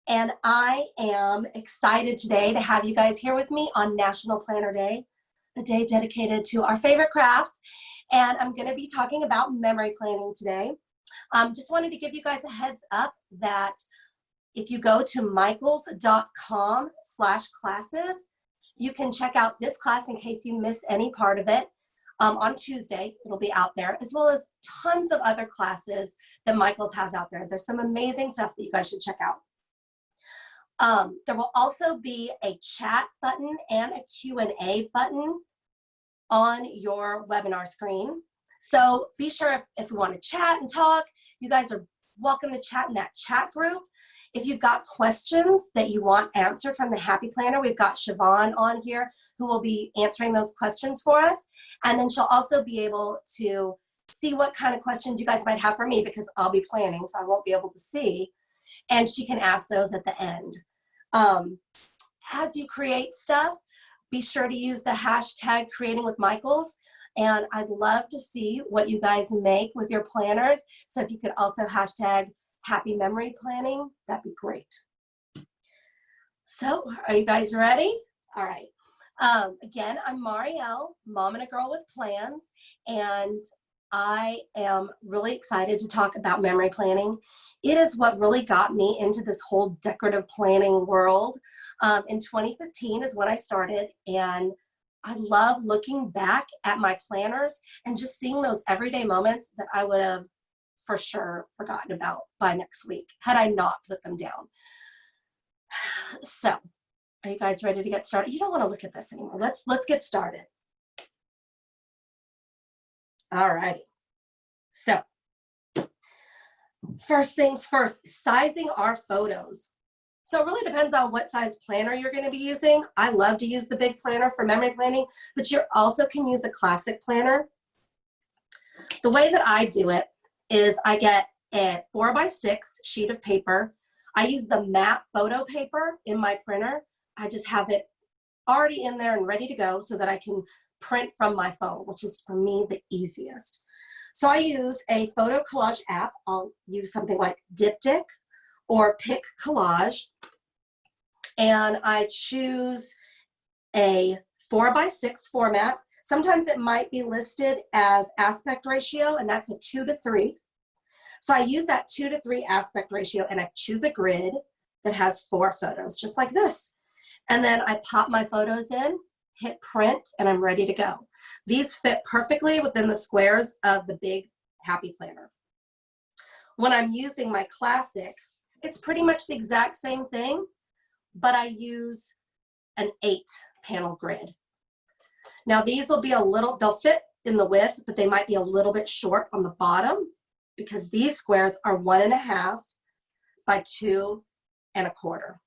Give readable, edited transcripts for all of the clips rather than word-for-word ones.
and I am excited today to have you guys here with me on National Planner Day, the day dedicated to our favorite craft. And I'm going to be talking about memory planning today. Just wanted to give you guys a heads up that if you go to michaels.com/classes, you can check out this class in case you miss any part of it. On Tuesday, it'll be out there, as well as tons of other classes that Michaels has out there. There's some amazing stuff that you guys should check out. There will also be a chat button and a Q&A button on your webinar screen. So be sure if you want to chat and talk, you guys are welcome to chat in that chat group. If you've got questions that you want answered from the Happy Planner, we've got Siobhan on here who will be answering those questions for us. And then she'll also be able to see what kind of questions you guys might have for me, because I'll be planning, so I won't be able to see. And she can ask those at the end. As you create stuff, be sure to use the hashtag Creating with Michaels. And I'd love to see what you guys make with your planners. So if you could also hashtag Happy Memory Planning, that'd be great. So are you guys ready? All right. Again, I'm Marielle, mom and a girl with plans, and I am really excited to talk about memory planning. It is what really got me into this whole decorative planning world. In 2015 is when I started, and I love looking back at my planners and just seeing those everyday moments that I would have for sure forgotten about by next week had I not put them down. So, are you guys ready to get started? You don't want to look at this anymore. Let's get started. All righty. So, first things first, sizing our photos. So it really depends on what size planner you're going to be using. I love to use the big planner for memory planning, but you also can use a classic planner. The way that I do it is I get a 4x6 sheet of paper. I use the matte photo paper in my printer. I just have it already in there and ready to go so that I can print from my phone, which is for me the easiest. So I use a photo collage app. I'll use something like Diptyque or Pic Collage, and I choose a 4x6 format. Sometimes it might be listed as aspect ratio, and that's a 2:3. So I use that 2:3 aspect ratio, and I choose a grid that has 4 photos, just like this. And then I pop my photos in, hit print, and I'm ready to go. These fit perfectly within the squares of the big Happy Planner. When I'm using my classic, it's pretty much the exact same thing, but I use an 8-panel grid. Now these will be they'll fit in the width, but they might be a little bit short on the bottom because these squares are 1.5 by 2.25.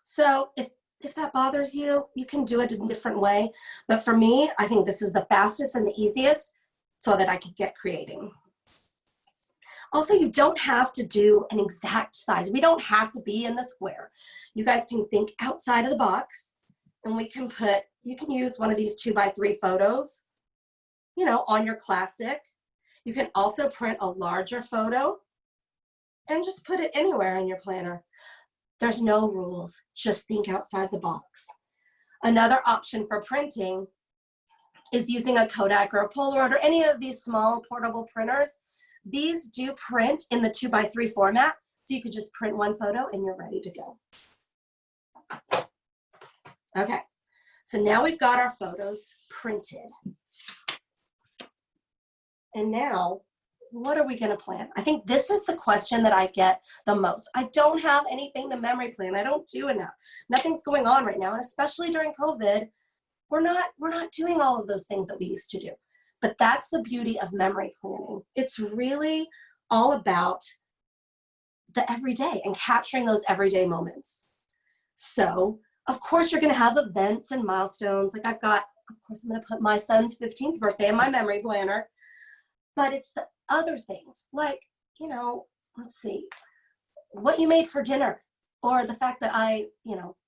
So if that bothers you, you can do it in a different way. But for me, I think this is the fastest and the easiest so that I can get creating. Also, you don't have to do an exact size. We don't have to be in the square. You guys can think outside of the box, and you can use one of these 2x3 photos, on your classic. You can also print a larger photo and just put it anywhere in your planner. There's no rules, just think outside the box. Another option for printing is using a Kodak or a Polaroid or any of these small portable printers. These do print in the 2x3 format, so you could just print one photo and you're ready to go. Okay, so now we've got our photos printed. And now, what are we going to plan? I think this is the question that I get the most. I don't have anything to memory plan. I don't do enough. Nothing's going on right now, and especially during COVID, we're not doing all of those things that we used to do. But that's the beauty of memory planning. It's really all about the everyday and capturing those everyday moments. So, of course, you're going to have events and milestones. Like of course, I'm going to put my son's 15th birthday in my memory planner. But it's the other things, like, let's see, what you made for dinner, or the fact that I,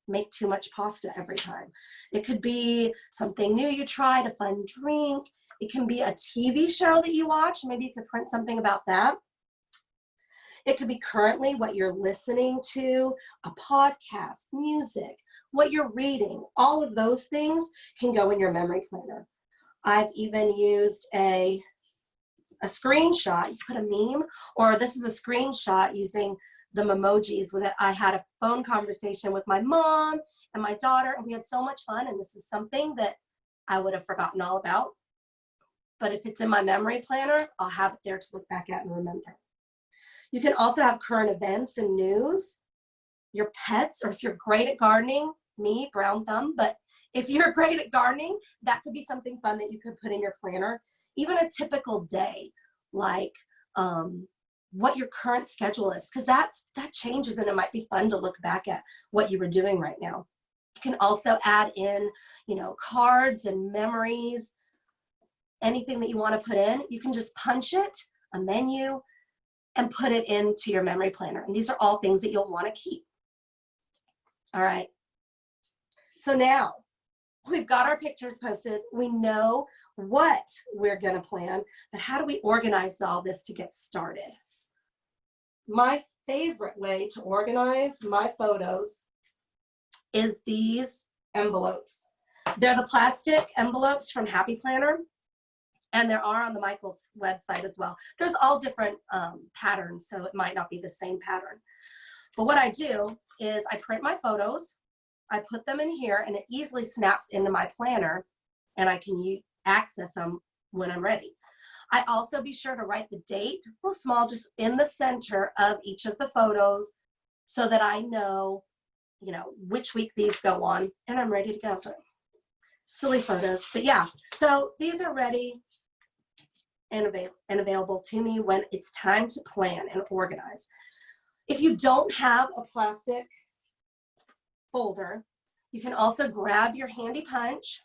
make too much pasta every time. It could be something new you tried, a fun drink. It can be a TV show that you watch. Maybe you could print something about that. It could be currently what you're listening to, a podcast, music, what you're reading. All of those things can go in your memory planner. I've even used a screenshot. You put a meme, or this is a screenshot using the Memojis with it. I had a phone conversation with my mom and my daughter, and we had so much fun, and this is something that I would have forgotten all about. But if it's in my memory planner, I'll have it there to look back at and remember. You can also have current events and news, your pets, or if you're great at gardening, me, brown thumb, but if you're great at gardening, that could be something fun that you could put in your planner. Even a typical day, like what your current schedule is, because that changes, and it might be fun to look back at what you were doing right now. You can also add in, you know, cards and memories, anything that you want to put in. You can just punch it, a menu, and put it into your memory planner. And these are all things that you'll want to keep. All right. So now we've got our pictures posted. We know what we're going to plan, but how do we organize all this to get started? My favorite way to organize my photos is these envelopes. They're the plastic envelopes from Happy Planner, and there are on the Michaels website as well. There's all different patterns, so it might not be the same pattern. But what I do is I print my photos, I put them in here, and it easily snaps into my planner, and I can access them when I'm ready. I also be sure to write the date, real small, just in the center of each of the photos, so that I know, you know, which week these go on, and I'm ready to go. Silly photos, but yeah. So these are ready and available to me when it's time to plan and organize. If you don't have a plastic folder, you can also grab your handy punch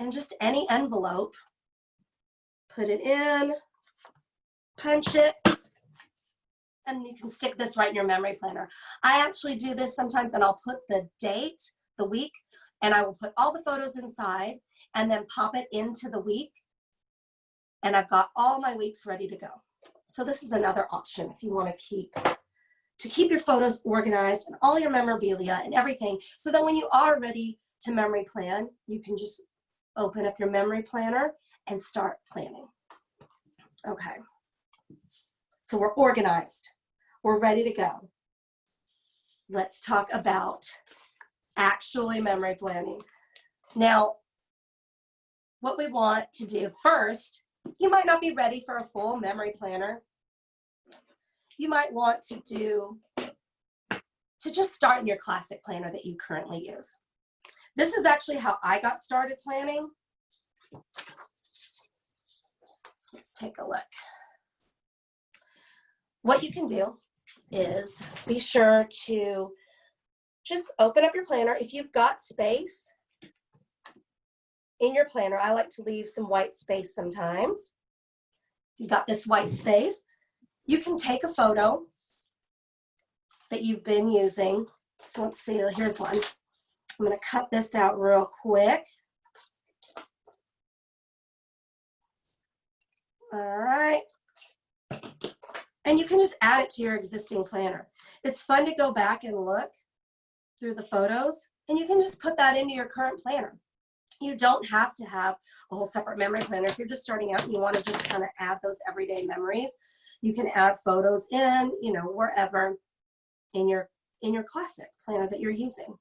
and just any envelope, put it in, punch it, and you can stick this right in your memory planner. I actually do this sometimes, and I'll put the date, the week, and I will put all the photos inside and then pop it into the week, and I've got all my weeks ready to go. So this is another option if you want to keep your photos organized and all your memorabilia and everything, so that when you are ready to memory plan, you can just open up your memory planner and start planning. Okay, so we're organized. We're ready to go. Let's talk about actually memory planning. Now, what we want to do first, you might not be ready for a full memory planner. You might want to just start in your classic planner that you currently use. This is actually how I got started planning. So let's take a look. What you can do is be sure to just open up your planner. If you've got space in your planner, I like to leave some white space sometimes. If you've got this white space, you can take a photo that you've been using. Let's see, here's one. I'm going to cut this out real quick. All right. And you can just add it to your existing planner. It's fun to go back and look through the photos, and you can just put that into your current planner. You don't have to have a whole separate memory planner. If you're just starting out and you want to just kind of add those everyday memories, you can add photos in, you know, wherever in your classic planner that you're using.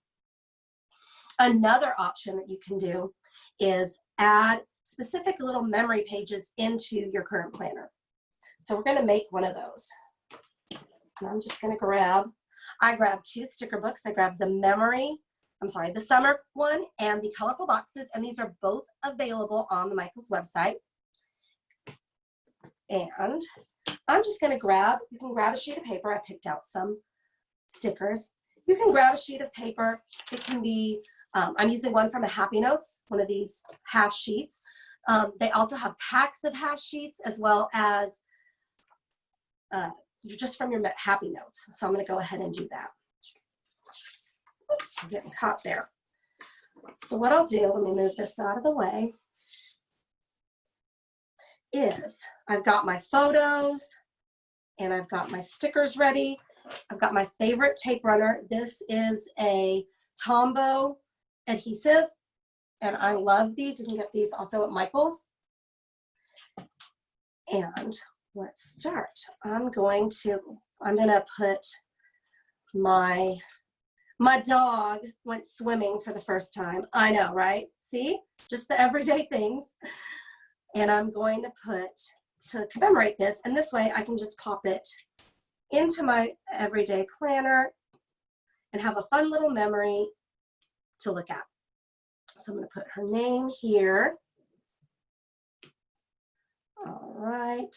Another option that you can do is add specific little memory pages into your current planner. So we're going to make one of those. And I'm just going to I grabbed 2 sticker books. I grabbed the summer one and the colorful boxes, and these are both available on the Michaels website. And I'm just going to you can grab a sheet of paper. I picked out some stickers. You can grab a sheet of paper. It can be, I'm using one from a Happy Notes, one of these half sheets. They also have packs of half sheets, as well as just from your Happy Notes. So I'm going to go ahead and do that. Oops, I'm getting caught there. So what I'll do, let me move this out of the way, is I've got my photos And I've got my stickers ready. I've got my favorite tape runner. This is a Tombow adhesive, and I love these. You can get these also at Michael's. And let's start. I'm gonna put my dog went swimming for the first time. I know, right? See, just the everyday things. And I'm going to put, to commemorate this, and this way I can just pop it into my everyday planner and have a fun little memory to look at. So I'm going to put her name here. All right.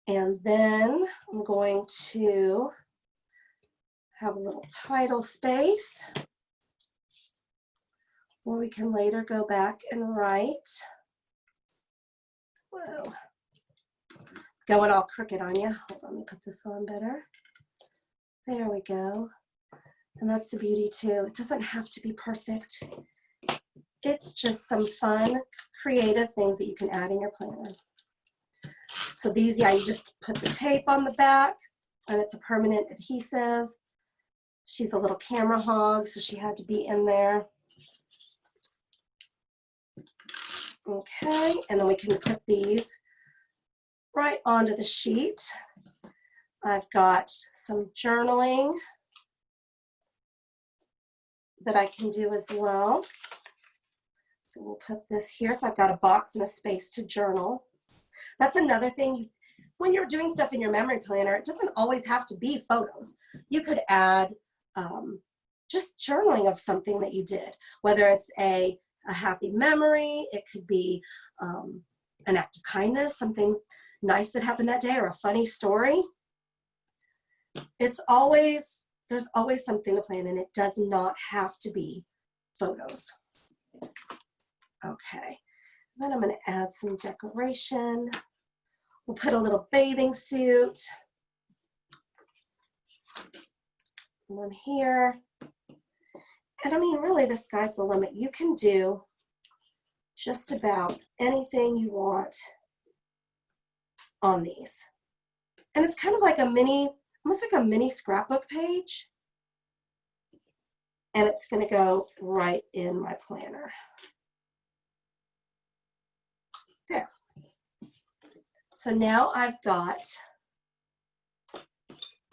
And then I'm going to have a little title space where we can later go back and write. Whoa. Going all crooked on you. Hold on, let me put this on better. There we go. And that's the beauty too. It doesn't have to be perfect. It's just some fun, creative things that you can add in your planner. So these, yeah, you just put the tape on the back and it's a permanent adhesive. She's a little camera hog, so she had to be in there. Okay, and then we can put these right onto the sheet. I've got some journaling that I can do as well. So we'll put this here. So I've got a box and a space to journal. That's another thing. When you're doing stuff in your memory planner, it doesn't always have to be photos. You could add just journaling of something that you did, whether it's a happy memory, it could be an act of kindness, something nice that happened that day, or a funny story. There's always something to plan, and it does not have to be photos. Okay, then I'm going to add some decoration. We'll put a little bathing suit. One here. And I mean, really, the sky's the limit. You can do just about anything you want on these. And it's kind of like a mini, almost like a mini scrapbook page. And it's going to go right in my planner. There. So now I've got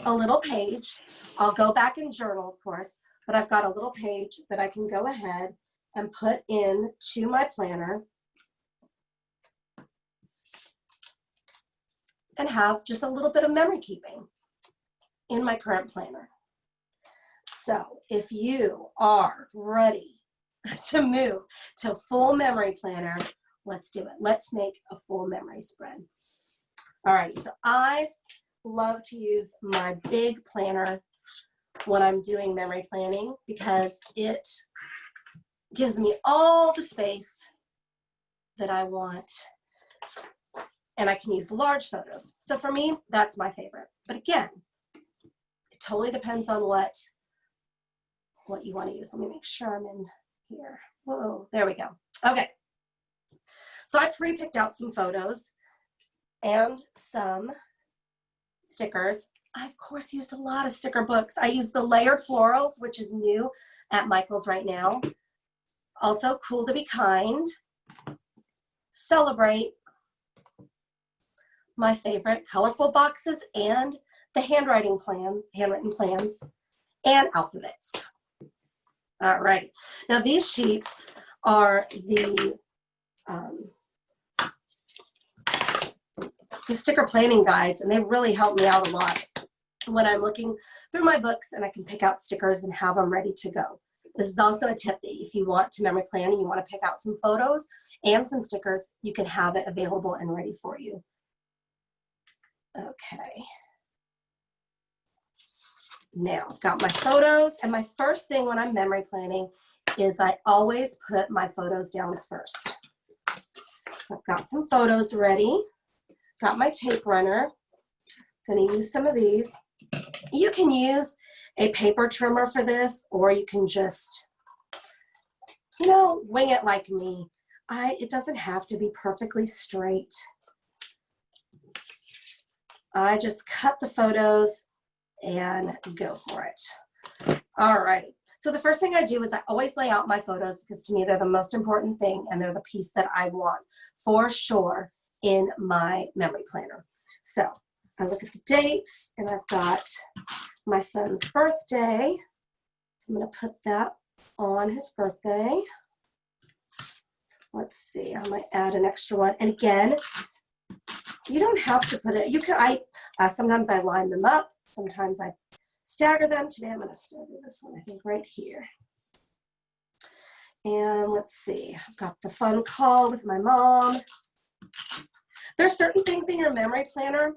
a little page. I'll go back and journal, of course, but I've got a little page that I can go ahead and put into my planner and have just a little bit of memory keeping in my current planner. So if you are ready to move to full memory planner, let's do it. Let's make a full memory spread. All right, so I love to use my big planner when I'm doing memory planning because it gives me all the space that I want, and I can use large photos. So for me, that's my favorite. But again, it totally depends on what you want to use. Let me make sure I'm in here. Whoa, there we go. Okay. So I pre-picked out some photos and some stickers. I, of course, used a lot of sticker books. I used the Layered Florals, which is new at Michael's right now. Also, Cool to Be Kind, Celebrate, my favorite, Colorful Boxes, and the handwritten plans, and alphabets. All right. Now, these sheets are the sticker planning guides, and they really help me out a lot when I'm looking through my books and I can pick out stickers and have them ready to go. This is also a tip that if you want to memory plan and you want to pick out some photos and some stickers, you can have it available and ready for you. Okay. Now I've got my photos, and my first thing when I'm memory planning is I always put my photos down first. So I've got some photos ready. Got my tape runner. Going to use some of these. You can use a paper trimmer for this, or you can just, you know, wing it like me. It doesn't have to be perfectly straight. I just cut the photos and go for it. All right. So the first thing I do is I always lay out my photos because to me they're the most important thing and they're the piece that I want for sure in my memory planner. So I look at the dates and I've got my son's birthday. So I'm going to put that on his birthday. Let's see, I might add an extra one. And again, you don't have to put it, you can, sometimes I line them up, sometimes I stagger them. Today I'm going to stagger this one, I think right here. And let's see, I've got the fun call with my mom. There's certain things in your memory planner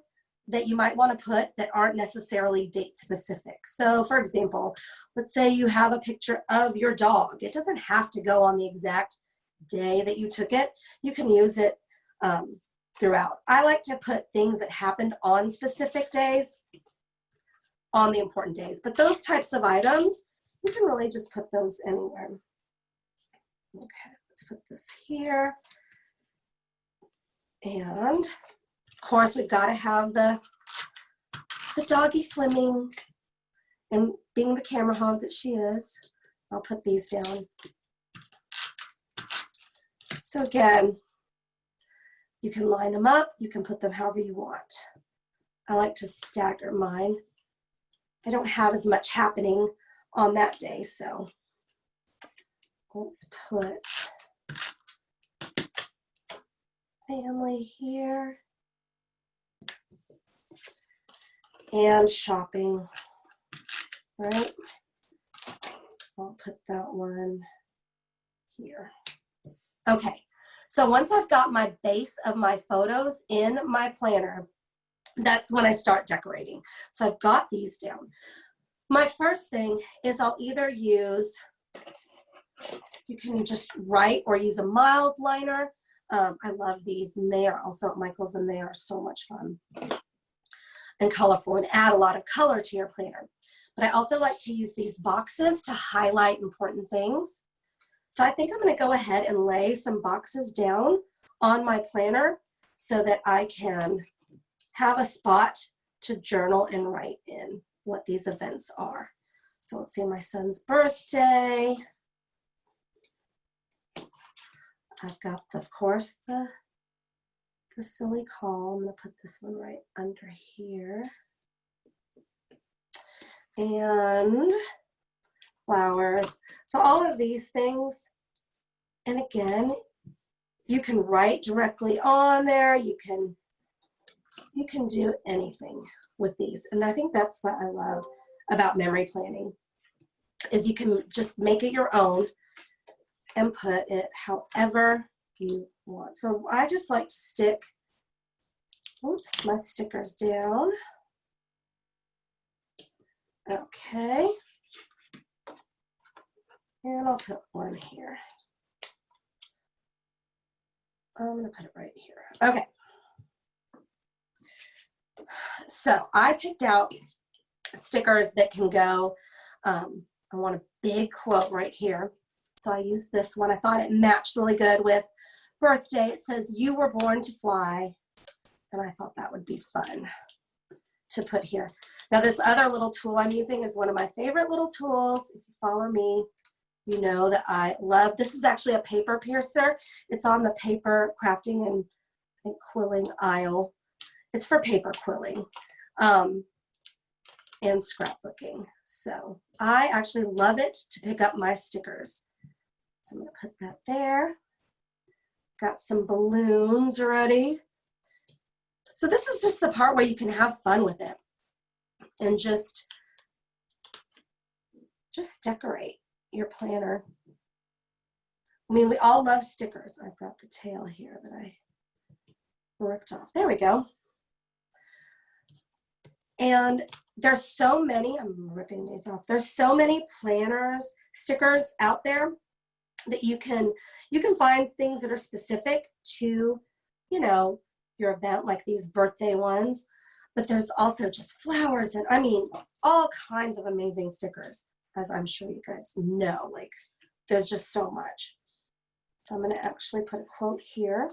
that you might want to put that aren't necessarily date specific. So for example, let's say you have a picture of your dog. It doesn't have to go on the exact day that you took it. You can use it throughout. I like to put things that happened on specific days on the important days, but those types of items, you can really just put those anywhere. Okay, let's put this here. And of course, we've got to have the doggy swimming and being the camera hog that she is. I'll put these down. So again, you can line them up. You can put them however you want. I like to stagger mine. I don't have as much happening on that day, so let's put family here. And shopping, right? I'll put that one here. Okay, so once I've got my base of my photos in my planner, that's when I start decorating. So I've got these down. My first thing is I'll either use, you can just write or use a mild liner. I love these, and they are also at Michael's, and they are so much fun and colorful and add a lot of color to your planner. But I also like to use these boxes to highlight important things. So I think I'm going to go ahead and lay some boxes down on my planner so that I can have a spot to journal and write in what these events are. So let's see, my son's birthday. I've got, of course, the silly call. I'm going to put this one right under here. And flowers. So all of these things, and again, you can write directly on there. You can do anything with these. And I think that's what I love about memory planning, is you can just make it your own and put it however you want. So I just like to stick, oops, my stickers down. Okay. And I'll put one here. I'm going to put it right here. Okay. So I picked out stickers that can go, I want a big quote right here. So I used this one. I thought it matched really good with birthday. It says, "You were born to fly." And I thought that would be fun to put here. Now this other little tool I'm using is one of my favorite little tools. If you follow me, you know that I love. This is actually a paper piercer. It's on the paper crafting and quilling aisle. It's for paper quilling and scrapbooking. So I actually love it to pick up my stickers. So I'm going to put that there. Got some balloons ready. So this is just the part where you can have fun with it and just decorate your planner. I mean, we all love stickers. I've got the tail here that I ripped off. There we go. And there's so many, I'm ripping these off. There's so many planners, stickers out there that you can find things that are specific to, you know, your event, like these birthday ones. But there's also just flowers and, I mean, all kinds of amazing stickers, as I'm sure you guys know. Like, there's just so much. So I'm going to actually put a quote here.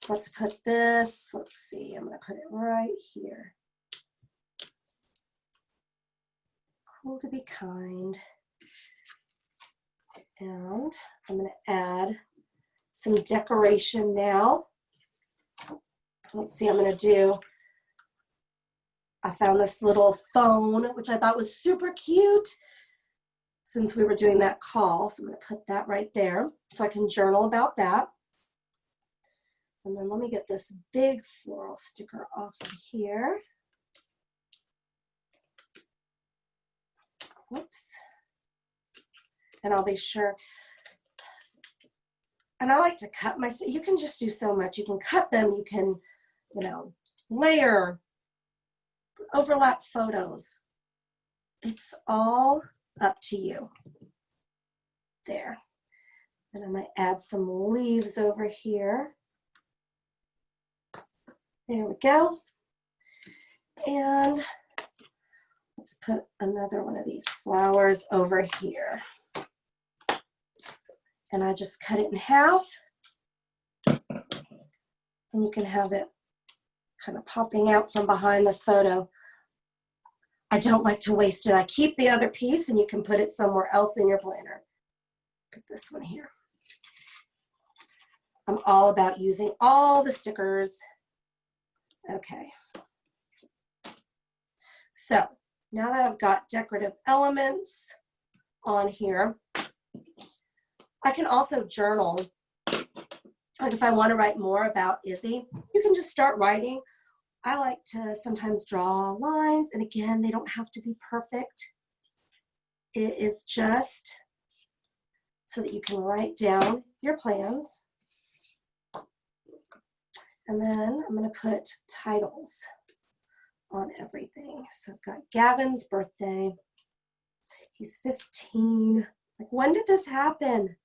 let's put this, let's see, I'm gonna put it right here. Cool to be kind. And I'm gonna add some decoration now. Let's see, I'm gonna do, I found this little phone, which I thought was super cute since we were doing that call. So I'm gonna put that right there so I can journal about that. And then let me get this big floral sticker off of here. Whoops. And I'll be sure. And I like to cut my, you can just do so much. You can cut them, you can, you know, layer, overlap photos. It's all up to you. There. And I might add some leaves over here. There we go. And let's put another one of these flowers over here. And I just cut it in half. And you can have it kind of popping out from behind this photo. I don't like to waste it. I keep the other piece and you can put it somewhere else in your planner. Put this one here. I'm all about using all the stickers. Okay. So now that I've got decorative elements on here, I can also journal. Like if I want to write more about Izzy, you can just start writing. I like to sometimes draw lines, and again, they don't have to be perfect. It is just so that you can write down your plans. And then I'm going to put titles on everything. So I've got Gavin's birthday. He's 15. Like, when did this happen?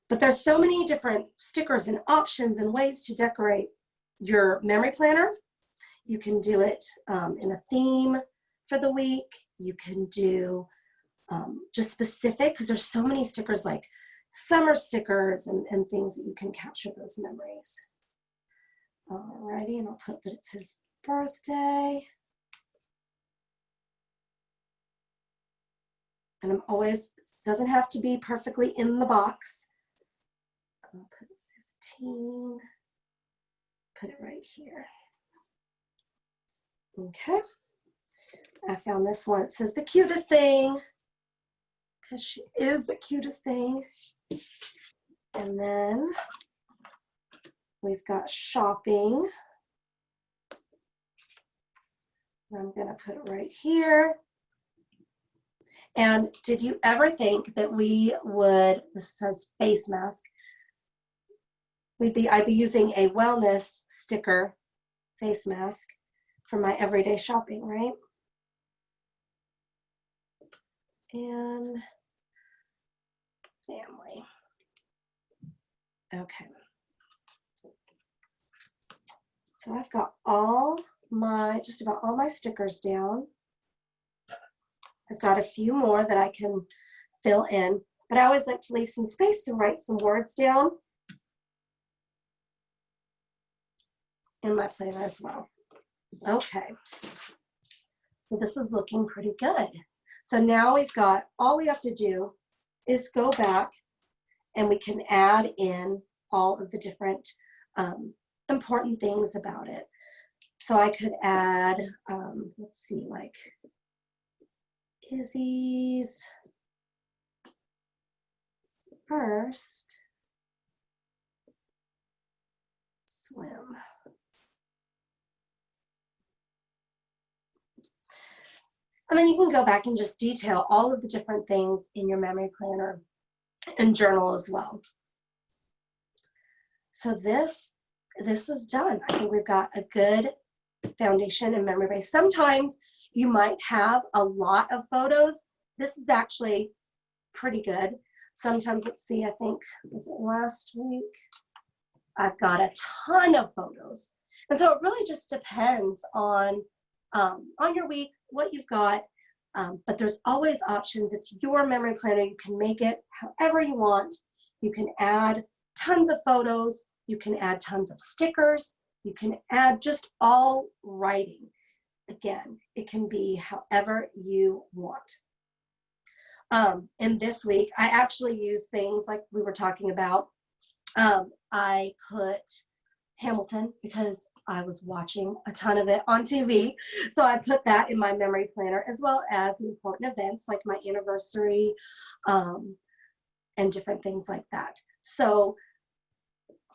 But there's so many different stickers and options and ways to decorate your memory planner. You can do it in a theme for the week. You can do just specific, because there's so many stickers like summer stickers and things that you can capture those memories. Alrighty, and I'll put that it's his birthday. And I'm always, it doesn't have to be perfectly in the box. I'll put 15, put it right here. Okay, I found this one. It says the cutest thing, because she is the cutest thing. And then we've got shopping. I'm gonna put it right here. And did you ever think that we would, this says face mask, I'd be using a wellness sticker face mask for my everyday shopping, right? And family. Okay. So I've got just about all my stickers down. I've got a few more that I can fill in, but I always like to leave some space to write some words down in my planner as well. Okay, so this is looking pretty good. So now we've got, all we have to do is go back and we can add in all of the different important things about it. So I could add, let's see, like Izzy's first swim. And then you can go back and just detail all of the different things in your memory planner and journal as well. So this is done. I think we've got a good foundation and memory base. Sometimes you might have a lot of photos. This is actually pretty good. Sometimes, let's see, I think, was it last week? I've got a ton of photos. And so it really just depends on your week, what you've got, but there's always options. It's your memory planner. You can make it however you want. You can add tons of photos, You can add tons of stickers. You can add just all writing. Again, it can be however you want. And this week, I actually use things like we were talking about. I put Hamilton because I was watching a ton of it on TV. So I put that in my memory planner, as well as the important events like my anniversary and different things like that. So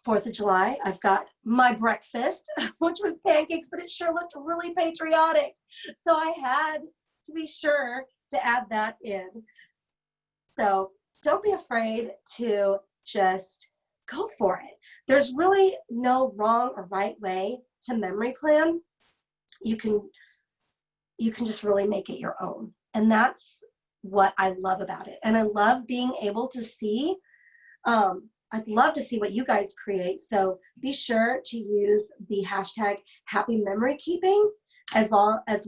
4th of July, I've got my breakfast, which was pancakes, but it sure looked really patriotic. So I had to be sure to add that in. So don't be afraid to just go for it. There's really no wrong or right way to memory plan. You can just really make it your own. And that's what I love about it. And I love being able to see, I'd love to see what you guys create. So be sure to use the hashtag Happy Memory Keeping as well as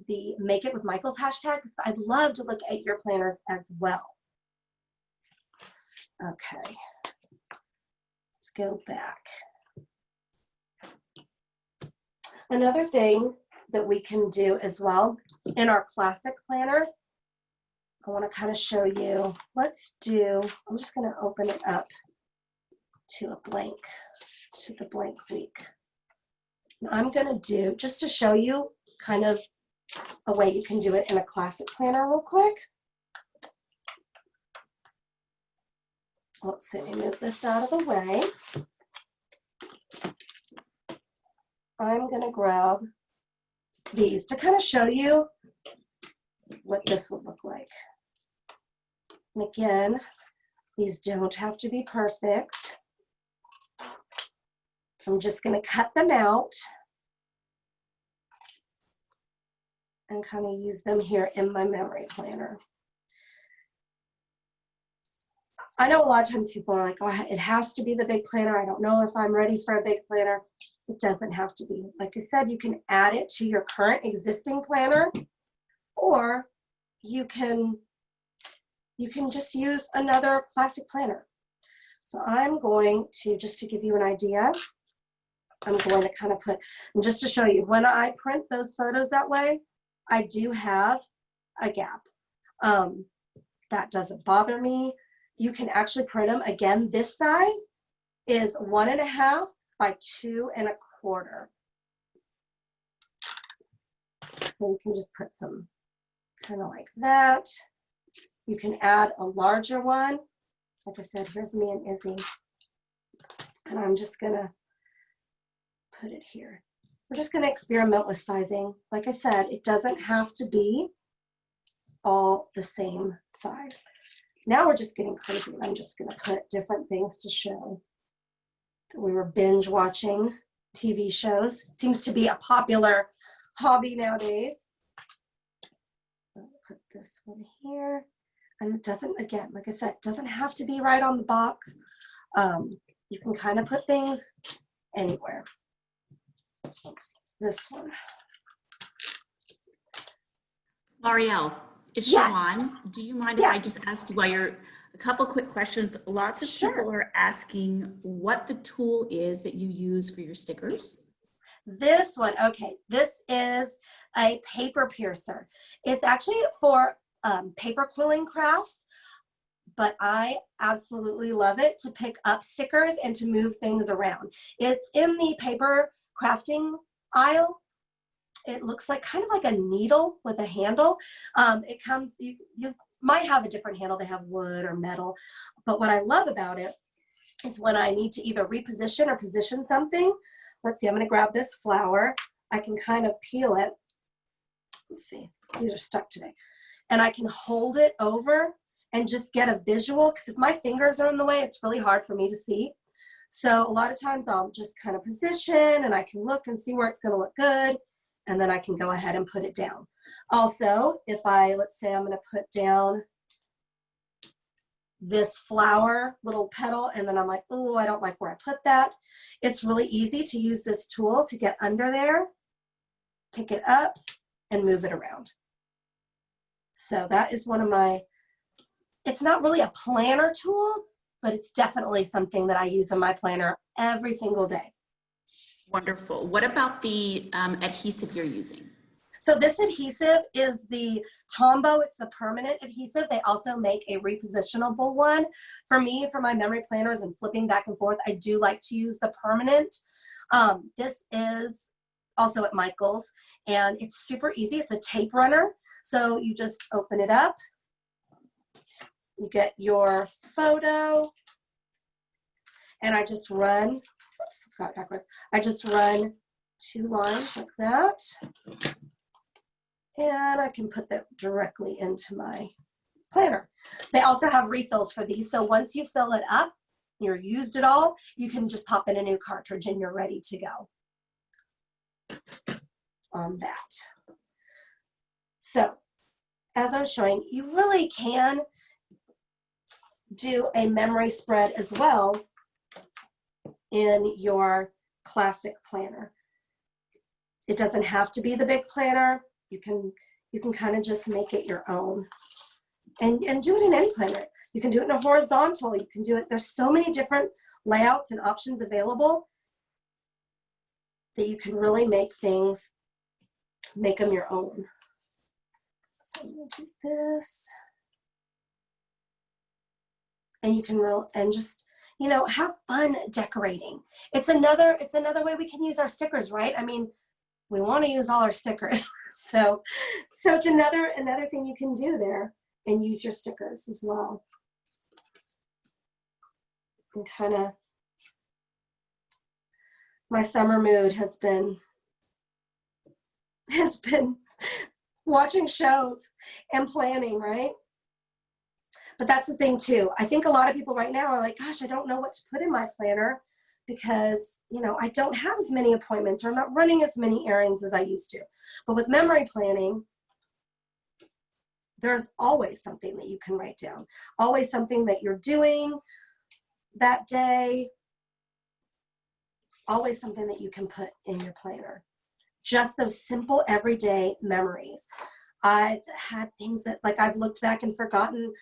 the Make It with Michaels hashtag, because I'd love to look at your planners as well. Okay, let's go back. Another thing that we can do as well in our classic planners, I want to kind of show you, I'm just going to open it up to the blank week. And I'm going to do, just to show you kind of a way you can do it in a classic planner real quick. Let's see, move this out of the way. I'm going to grab these to kind of show you what this would look like. And again, these don't have to be perfect. I'm just going to cut them out and kind of use them here in my memory planner. I know a lot of times people are like, oh, it has to be the big planner. I don't know if I'm ready for a big planner. It doesn't have to be. Like I said, you can add it to your current existing planner, or you can just use another classic planner. So I'm going to, just to give you an idea, I'm going to kind of put, and just to show you, when I print those photos that way, I do have a gap. That doesn't bother me. You can actually print them. Again, this size is 1.5 by 2.25. So you can just put some kind of like that. You can add a larger one. Like I said, here's me and Izzy. And I'm just gonna put it here. We're just gonna experiment with sizing. Like I said, it doesn't have to be all the same size. Now we're just getting crazy. I'm just gonna put different things to show that we were binge watching TV shows. Seems to be a popular hobby nowadays. I'll put this one here. And it doesn't, again, like I said, it doesn't have to be right on the box. You can kind of put things anywhere. Let's use this one. L'Oreal, it's Yes. Siobhan. Do you mind if Yes. I just ask you a couple quick questions? Lots of Sure. people are asking what the tool is that you use for your stickers. This one, okay, this is a paper piercer. It's actually for paper quilling crafts, but I absolutely love it to pick up stickers and to move things around. It's in the paper crafting aisle. It looks like kind of like a needle with a handle. It comes, you might have a different handle. They have wood or metal, but what I love about it is when I need to either reposition or position something. Let's see, I'm going to grab this flower. I can kind of peel it. Let's see, these are stuck today. And I can hold it over and just get a visual, because if my fingers are in the way, it's really hard for me to see. So a lot of times I'll just kind of position and I can look and see where it's going to look good. And then I can go ahead and put it down. Also, if let's say I'm going to put down this flower little petal, and then I'm like, oh, I don't like where I put that. It's really easy to use this tool to get under there, pick it up, and move it around. So that is one of my, it's not really a planner tool, but it's definitely something that I use in my planner every single day. Wonderful. What about the adhesive you're using? So this adhesive is the Tombow. It's the permanent adhesive. They also make a repositionable one. For me, for my memory planners and flipping back and forth, I do like to use the permanent. This is also at Michael's, and it's super easy. It's a tape runner. So you just open it up. You get your photo, and I just run, oops, got it backwards. I just run 2 lines like that. And I can put that directly into my planner. They also have refills for these. So once you fill it up, you're used it all, you can just pop in a new cartridge and you're ready to go on that. So as I was showing, you really can do a memory spread as well in your classic planner. It doesn't have to be the big planner. You can kind of just make it your own and do it in any planner. You can do it in a horizontal. You can do it. There's so many different layouts and options available that you can really make things, make them your own. So I'm going to do this. And you can just, you know, have fun decorating. It's another way we can use our stickers, right? I mean, we want to use all our stickers. So it's another thing you can do there and use your stickers as well. And kind of, my summer mood has been watching shows and planning, right? But that's the thing too. I think a lot of people right now are like, gosh, I don't know what to put in my planner because, you know, I don't have as many appointments or I'm not running as many errands as I used to. But with memory planning, there's always something that you can write down, always something that you're doing that day, always something that you can put in your planner. Just those simple everyday memories. I've had things that, like, I've looked back and forgotten.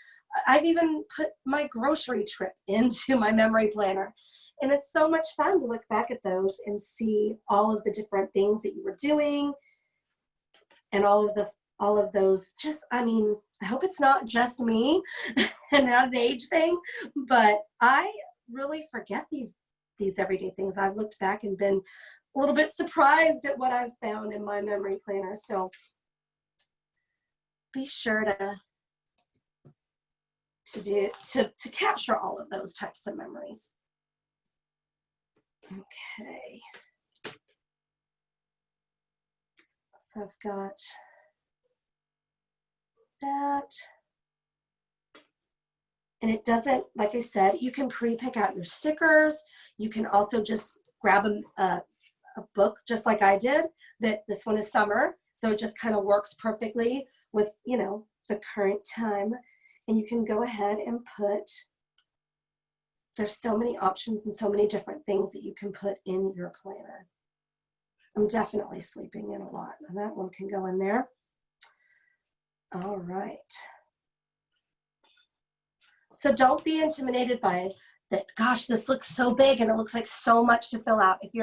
I've even put my grocery trip into my memory planner. And it's so much fun to look back at those and see all of the different things that you were doing and all of those. Just, I mean, I hope it's not just me and not an age thing, but I really forget these everyday things. I've looked back and been a little bit surprised at what I've found in my memory planner. So be sure to capture all of those types of memories. Okay. So I've got that. And it doesn't, like I said, you can pre-pick out your stickers. You can also just grab a book, just like I did, that this one is summer. So it just kind of works perfectly with, you know, the current time. And you can go ahead and put, there's so many options and so many different things that you can put in your planner. I'm definitely sleeping in a lot, and that one can go in there. All right. So don't be intimidated by that. Gosh, this looks so big and it looks like so much to fill out. If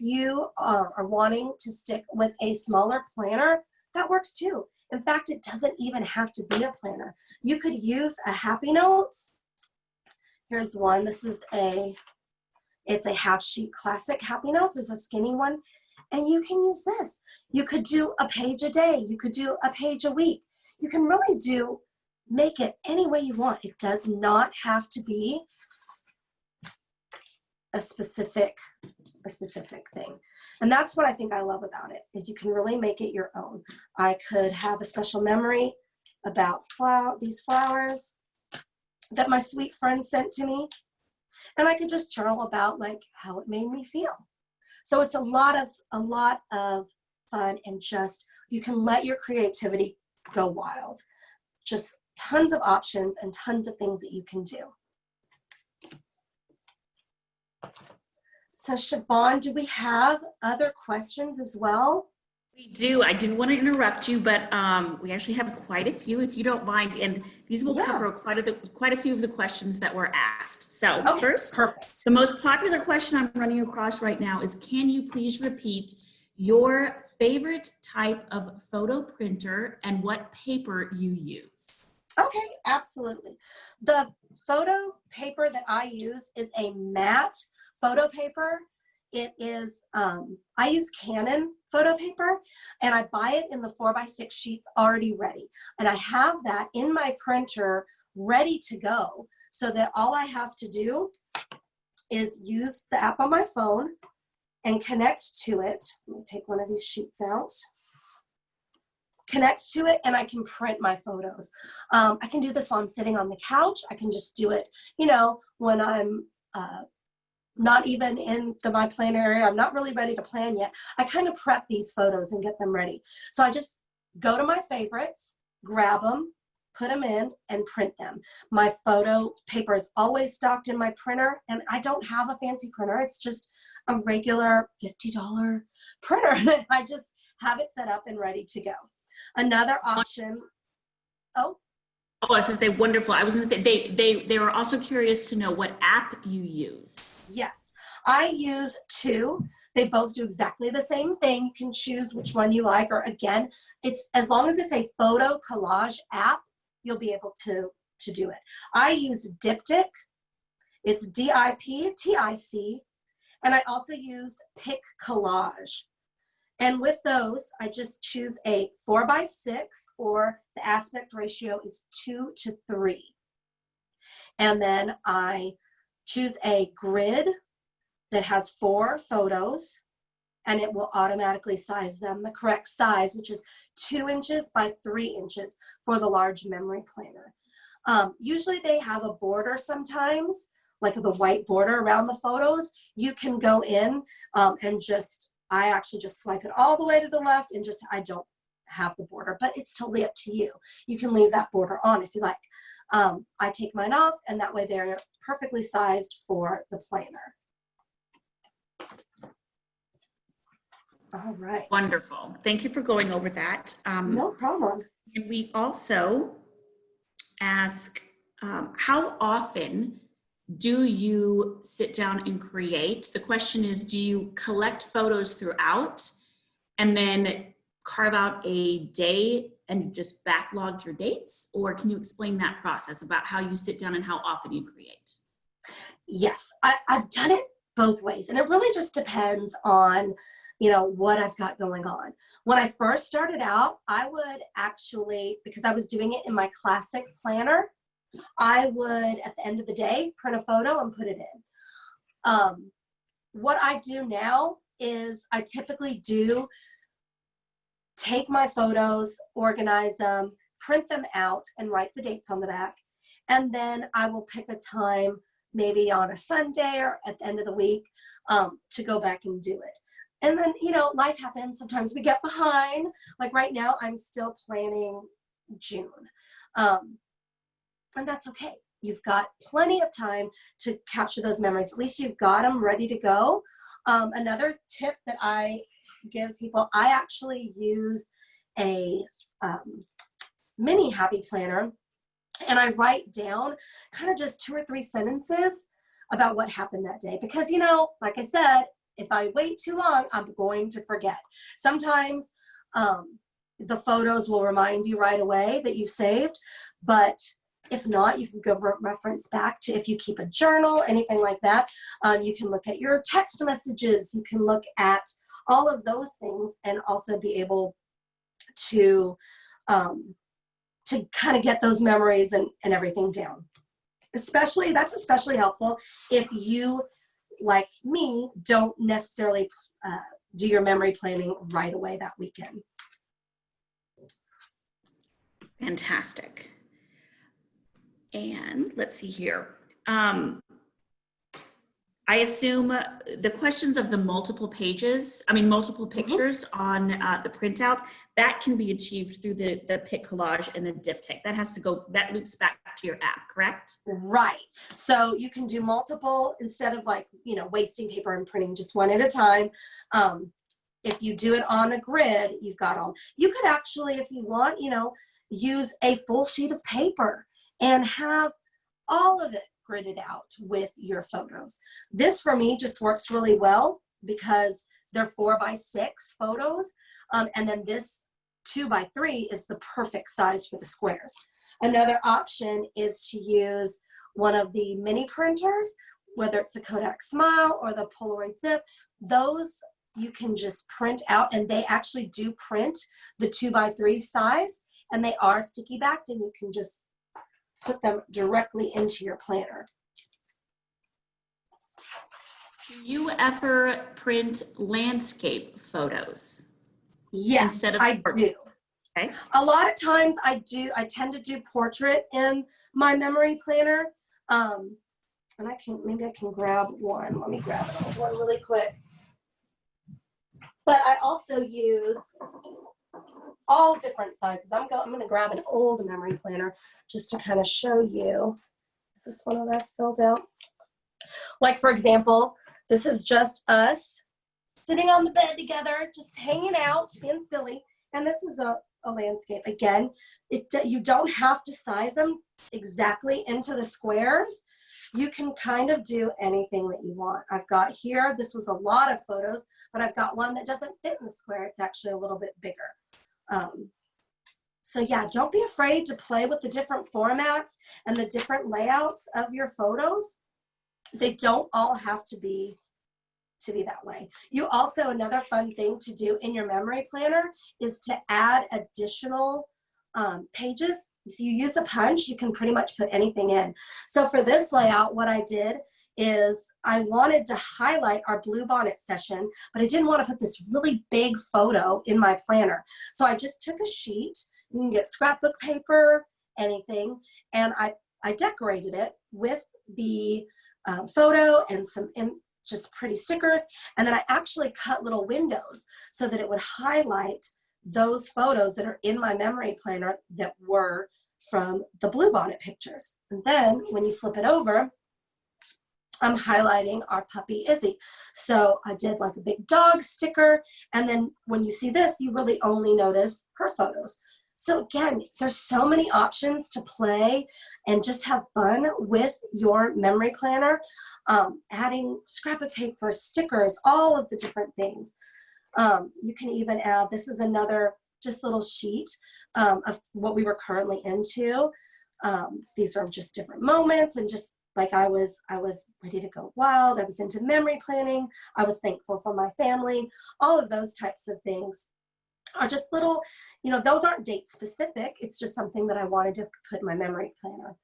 you are wanting to stick with a smaller planner, that works too. In fact, it doesn't even have to be a planner. You could use a Happy Notes. Here's one. This is it's a half sheet classic. Happy Notes is a skinny one. And you can use this. You could do a page a day. You could do a page a week. You can really make it any way you want. It does not have to be a specific thing. And that's what I think I love about it, is you can really make it your own. I could have a special memory about these flowers that my sweet friend sent to me. And I could just journal about like how it made me feel. So it's a lot of fun, and just, you can let your creativity go wild. Just tons of options and tons of things that you can do. So Siobhan, do we have other questions as well? We do. I didn't want to interrupt you, but we actually have quite a few, if you don't mind, and these will Yeah. cover quite a few of the questions that were asked. So Okay, first, perfect. the most popular question I'm running across right now is, can you please repeat your favorite type of photo printer and what paper you use? Okay, absolutely. The photo paper that I use is a matte photo paper. It is, I use Canon photo paper, and I buy it in the 4x6 sheets already ready. And I have that in my printer ready to go, so that all I have to do is use the app on my phone and connect to it. Let me take one of these sheets out. Connect to it, and I can print my photos. I can do this while I'm sitting on the couch. I can just do it, you know, when I'm not even in my plan area. I'm not really ready to plan yet. I kind of prep these photos and get them ready. So I just go to my favorites, grab them, put them in, and print them. My photo paper is always stocked in my printer, and I don't have a fancy printer. It's just a regular $50 printer that I just have it set up and ready to go. Another option, oh, Oh, I was going to say wonderful. I was going to say they were also curious to know what app you use. yes, I use two. They both do exactly the same thing. You can choose which one you like, or again, it's as long as it's a photo collage app, you'll be able to do it. I use Diptyque. It's Diptic, and I also use Pic Collage. And with those, I just choose a 4x6, or the aspect ratio is 2:3. And then I choose a grid that has 4 photos, and it will automatically size them the correct size, which is 2 inches by 3 inches for the large memory planner. Usually they have a border sometimes, like the white border around the photos. You can go in and I actually just swipe it all the way to the left, and I don't have the border, but it's totally up to you. You can leave that border on if you like. I take mine off, and that way they're perfectly sized for the planner. All right. Wonderful. Thank you for going over that. No problem. And we also ask, how often do you sit down and create? The question is, do you collect photos throughout and then carve out a day and just backlog your dates? Or can you explain that process about how you sit down and how often you create? Yes, I've done it both ways, and it really just depends on, you know, what I've got going on. When I first started out, I would actually, because I was doing it in my classic planner, I would, at the end of the day, print a photo and put it in. What I do now is I typically do take my photos, organize them, print them out, and write the dates on the back. And then I will pick a time, maybe on a Sunday or at the end of the week, to go back and do it. And then, you know, life happens. Sometimes we get behind. Like right now, I'm still planning June. And that's okay. You've got plenty of time to capture those memories. At least you've got them ready to go. Another tip that I give people, I actually use a mini happy planner, and I write down kind of just 2 or 3 sentences about what happened that day. Because, you know, like I said, if I wait too long, I'm going to forget. Sometimes the photos will remind you right away that you've saved, but if not, you can go reference back to, if you keep a journal, anything like that. You can look at your text messages. You can look at all of those things and also be able to kind of get those memories and everything down. That's especially helpful if you, like me, don't necessarily do your memory planning right away that weekend. Fantastic. And let's see here. I assume the questions of the multiple pictures on the printout, that can be achieved through the Pic Collage and the Diptyque. That loops back to your app, correct? Right. So you can do multiple instead of, like, you know, wasting paper and printing just one at a time. If you do it on a grid, you've got all, you could actually, if you want, use a full sheet of paper and have all of it gridded out with your photos. This for me just works really well because they're 4x6 photos. And then this 2x3 is the perfect size for the squares. Another option is to use one of the mini printers, whether it's the Kodak Smile or the Polaroid Zip. Those you can just print out, and they actually do print the 2x3 size, and they are sticky backed, and you can just put them directly into your planner. Do you ever print landscape photos? Yes, Instead of I portrait? do. Okay. A lot of times I tend to do portrait in my memory planner. And maybe I can grab one. Let me grab one really quick. But I also use all different sizes. I'm going to grab an old memory planner just to kind of show you. Is this one that I've filled out? Like, for example, this is just us sitting on the bed together, just hanging out, being silly. And this is a landscape. Again, you don't have to size them exactly into the squares. You can kind of do anything that you want. I've got here, this was a lot of photos, but I've got one that doesn't fit in the square. It's actually a little bit bigger. So yeah, don't be afraid to play with the different formats and the different layouts of your photos. They don't all have to be that way. You also, another fun thing to do in your memory planner is to add additional pages. If you use a punch, you can pretty much put anything in. So for this layout, what I did is I wanted to highlight our Bluebonnet session, but I didn't want to put this really big photo in my planner. So I just took a sheet. You can get scrapbook paper, anything, and I decorated it with the photo and some just pretty stickers. And then I actually cut little windows so that it would highlight those photos that are in my memory planner that were from the Bluebonnet pictures. And then when you flip it over, I'm highlighting our puppy Izzy. So I did like a big dog sticker. And then when you see this, you really only notice her photos. So again, there's so many options to play and just have fun with your memory planner, adding scrapbook paper, stickers, all of the different things. You can even add, this is another just little sheet of what we were currently into. These are just different moments, and just like I was ready to go wild. I was into memory planning. I was thankful for my family. All of those types of things are just little, those aren't date specific. It's just something that I wanted to put in my memory planner.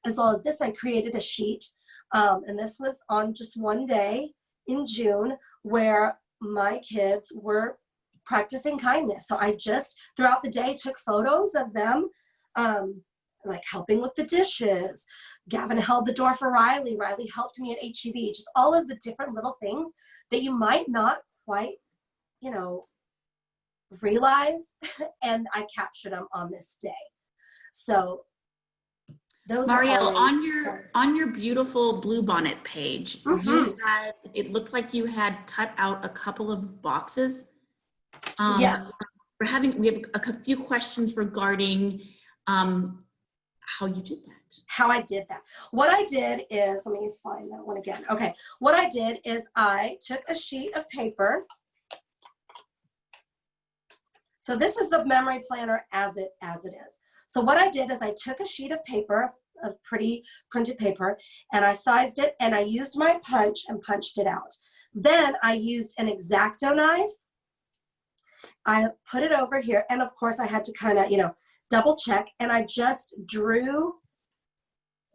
As well as this, I created a sheet, and this was on just one day in June where my kids were practicing kindness. So I just throughout the day took photos of them, like helping with the dishes. Gavin held the door for Riley. Riley helped me at HEB. Just all of the different little things that you might not quite, realize, and I captured them on this day. So those Marielle, are on your beautiful Bluebonnet page, it looked like you had cut out a couple of boxes. Yes. We have a few questions regarding how you did that. How I did that. What I did is, let me find that one again. Okay, what I did is I took a sheet of paper. So this is the memory planner as it is. So what I did is I took a sheet of paper, of pretty printed paper, and I sized it, and I used my punch and punched it out. Then I used an X-Acto knife. I put it over here, and of course I had to kind of, double check, and I just drew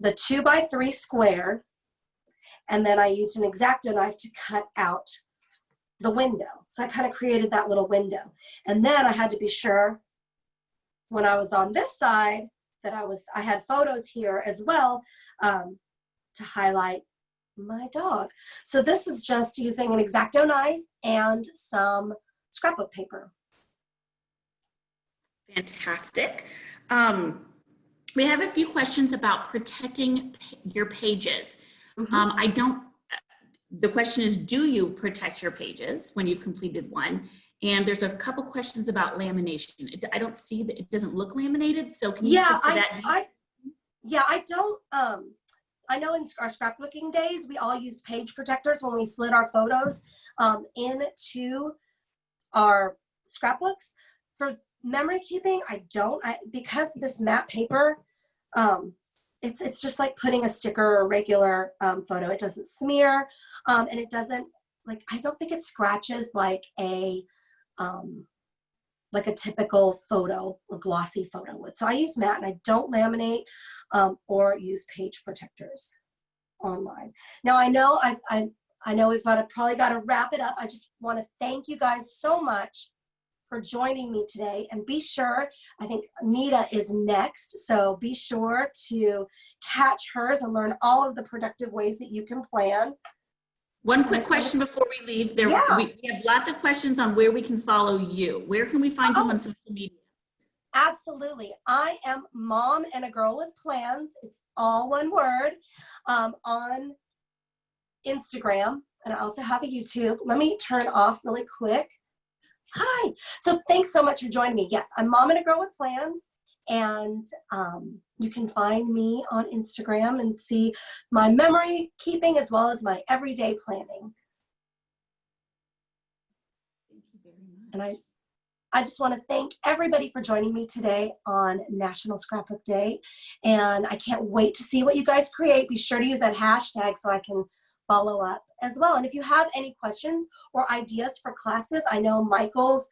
the 2x3 square, and then I used an X-Acto knife to cut out the window. So I kind of created that little window. And then I had to be sure when I was on this side that I had photos here as well to highlight my dog. So this is just using an X-Acto knife and some scrapbook paper. Fantastic. We have a few questions about protecting your pages. the question is, do you protect your pages when you've completed one? And there's a couple questions about lamination. I don't see that it doesn't look laminated. So can you speak to that? I don't, I know in our scrapbooking days, we all used page protectors when we slid our photos into our scrapbooks. For memory keeping, I don't, because this matte paper, it's just like putting a sticker or a regular photo. It doesn't smear, and it doesn't, like, I don't think it scratches like a typical photo or glossy photo would. So I use matte, and I don't laminate or use page protectors online. Now I know I know we've probably got to wrap it up. I just want to thank you guys so much for joining me today, and be sure, I think Nita is next, so be sure to catch hers and learn all of the productive ways that you can plan. One quick question before we leave. We have lots of questions on where we can follow you. Where can we find you on social media? Absolutely. I am Mom and a Girl with Plans. It's all one word, on Instagram, and I also have a YouTube. Let me turn off really quick. Hi. So thanks so much for joining me. Yes, I'm Mom and a Girl with Plans, and you can find me on Instagram and see my memory keeping as well as my everyday planning. Thank you very much. And I just want to thank everybody for joining me today on National Scrapbook Day, and I can't wait to see what you guys create. Be sure to use that hashtag so I can follow up as well. And if you have any questions or ideas for classes, I know Michael's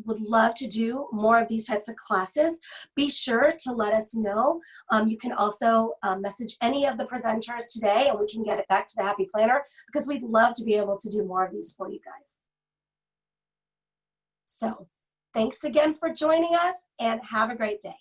would love to do more of these types of classes. Be sure to let us know. You can also message any of the presenters today, and we can get it back to the Happy Planner, because we'd love to be able to do more of these for you guys. So thanks again for joining us, and have a great day.